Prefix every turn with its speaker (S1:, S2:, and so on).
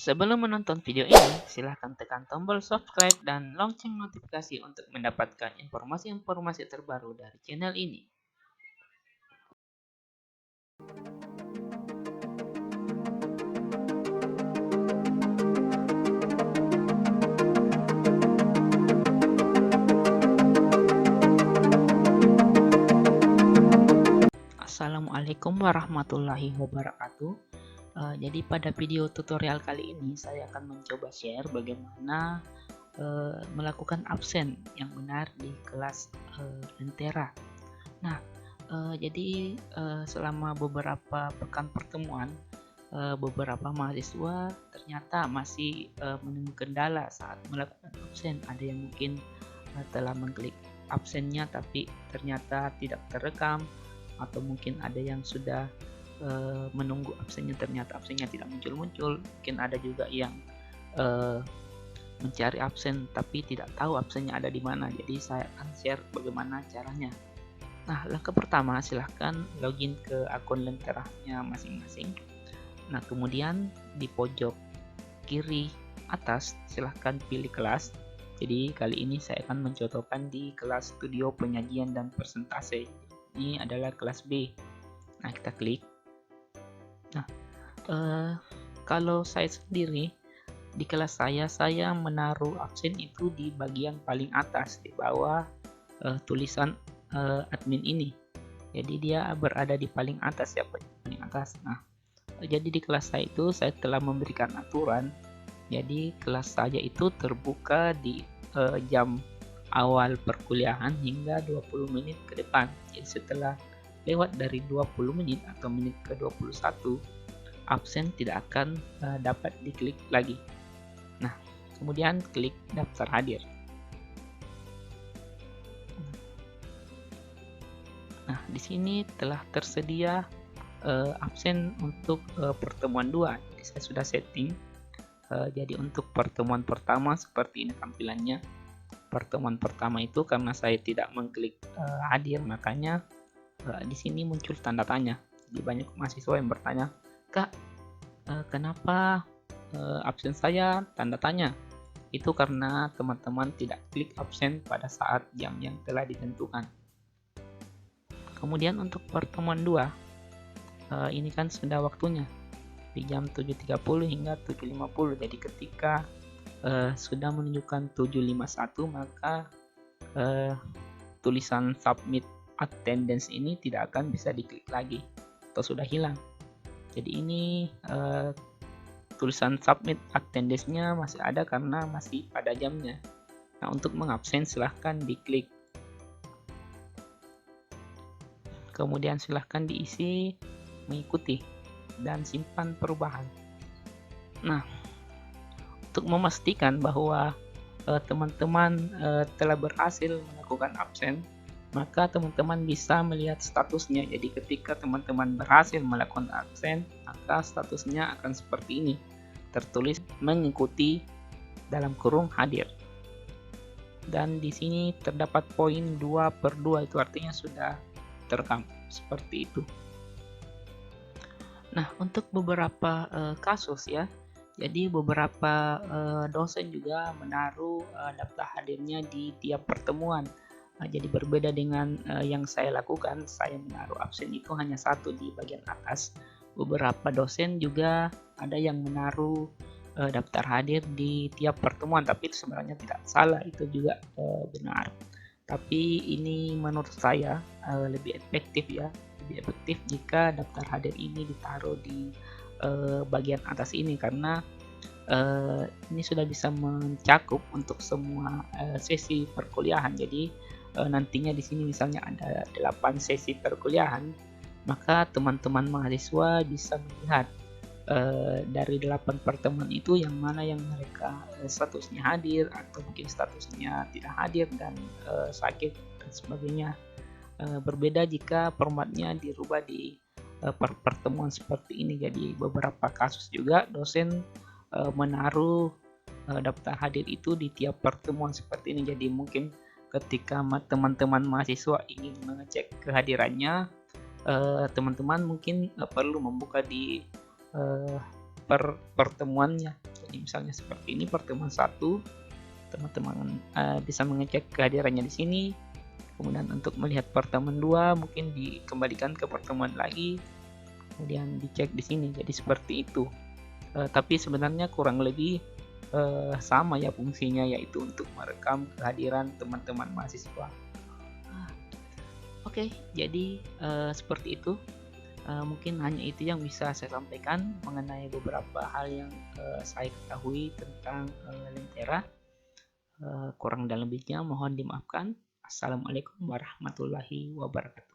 S1: Sebelum menonton video ini, silahkan tekan tombol subscribe dan lonceng notifikasi untuk mendapatkan informasi-informasi terbaru dari channel ini. Assalamualaikum warahmatullahi wabarakatuh. Jadi pada video tutorial kali ini saya akan mencoba share bagaimana melakukan absen yang benar di kelas Lentera. Nah, jadi selama beberapa pekan pertemuan, beberapa mahasiswa ternyata masih menemui kendala saat melakukan absen. Ada yang mungkin telah mengklik absennya tapi ternyata tidak terekam, atau mungkin ada yang sudah menunggu absennya ternyata absennya tidak muncul-muncul. Mungkin ada juga yang mencari absen tapi tidak tahu absennya ada di mana. Jadi saya akan share bagaimana caranya. Nah, langkah pertama silahkan login ke akun Lenteranya masing-masing. Nah, kemudian di pojok kiri atas silahkan pilih kelas. Jadi kali ini saya akan mencontohkan di kelas studio penyajian dan persentase. Ini adalah kelas B. Nah, kita klik. Nah, kalau saya sendiri di kelas saya menaruh absen itu di bagian paling atas di bawah tulisan admin ini. Jadi dia berada di paling atas ya, paling atas. Nah, jadi di kelas saya itu saya telah memberikan aturan. Jadi kelas saya itu terbuka di jam awal perkuliahan hingga 20 menit ke depan. Jadi setelah lewat dari 20 menit atau menit ke 21, absen tidak akan dapat diklik lagi. Nah, kemudian klik daftar hadir. Nah, di sini telah tersedia absen untuk pertemuan 2. Jadi saya sudah setting. Jadi untuk pertemuan pertama seperti ini tampilannya. Pertemuan pertama itu karena saya tidak mengklik hadir, makanya di sini muncul tanda tanya. Jadi banyak mahasiswa yang bertanya, "Kak, kenapa absen saya tanda tanya?" Itu karena teman-teman tidak klik absen pada saat jam yang telah ditentukan. Kemudian untuk pertemuan 2, ini kan sudah waktunya di jam 7.30 hingga 7.50. Jadi ketika sudah menunjukkan 7.51, maka tulisan submit attendance ini tidak akan bisa diklik lagi atau sudah hilang. Jadi ini tulisan submit attendance-nya masih ada karena masih pada jamnya. Nah, untuk mengabsen silahkan diklik. Kemudian silahkan diisi mengikuti dan simpan perubahan. Nah, untuk memastikan bahwa teman-teman telah berhasil melakukan absen, maka teman-teman bisa melihat statusnya. Jadi ketika teman-teman berhasil melakukan absen, maka statusnya akan seperti ini, tertulis mengikuti dalam kurung hadir. Dan di sini terdapat poin 2/2, itu artinya sudah terekam seperti itu. Nah, untuk beberapa kasus ya, jadi beberapa dosen juga menaruh daftar hadirnya di tiap pertemuan. Jadi berbeda dengan yang saya lakukan, saya menaruh absen itu hanya satu di bagian atas. Beberapa dosen juga ada yang menaruh daftar hadir di tiap pertemuan, tapi itu sebenarnya tidak salah, itu juga benar. Tapi ini menurut saya lebih efektif ya, lebih efektif jika daftar hadir ini ditaruh di bagian atas ini, karena ini sudah bisa mencakup untuk semua sesi perkuliahan. Jadi nantinya di sini misalnya ada 8 sesi perkuliahan, maka teman-teman mahasiswa bisa melihat dari 8 pertemuan itu yang mana yang mereka statusnya hadir atau mungkin statusnya tidak hadir dan sakit dan sebagainya. Berbeda jika formatnya dirubah di pertemuan seperti ini. Jadi beberapa kasus juga dosen menaruh daftar hadir itu di tiap pertemuan seperti ini. Jadi mungkin ketika teman-teman mahasiswa ingin mengecek kehadirannya, teman-teman mungkin perlu membuka di pertemuannya. nih, misalnya seperti ini pertemuan satu, teman-teman bisa mengecek kehadirannya di sini. Kemudian untuk melihat pertemuan 2 mungkin dikembalikan ke pertemuan lagi, kemudian dicek di sini. Jadi seperti itu. Tapi sebenarnya kurang lebih sama ya fungsinya, yaitu untuk merekam kehadiran teman-teman mahasiswa. Oke, jadi seperti itu. Mungkin hanya itu yang bisa saya sampaikan mengenai beberapa hal yang saya ketahui tentang Lentera. Kurang dan lebihnya mohon dimaafkan. Assalamualaikum warahmatullahi wabarakatuh.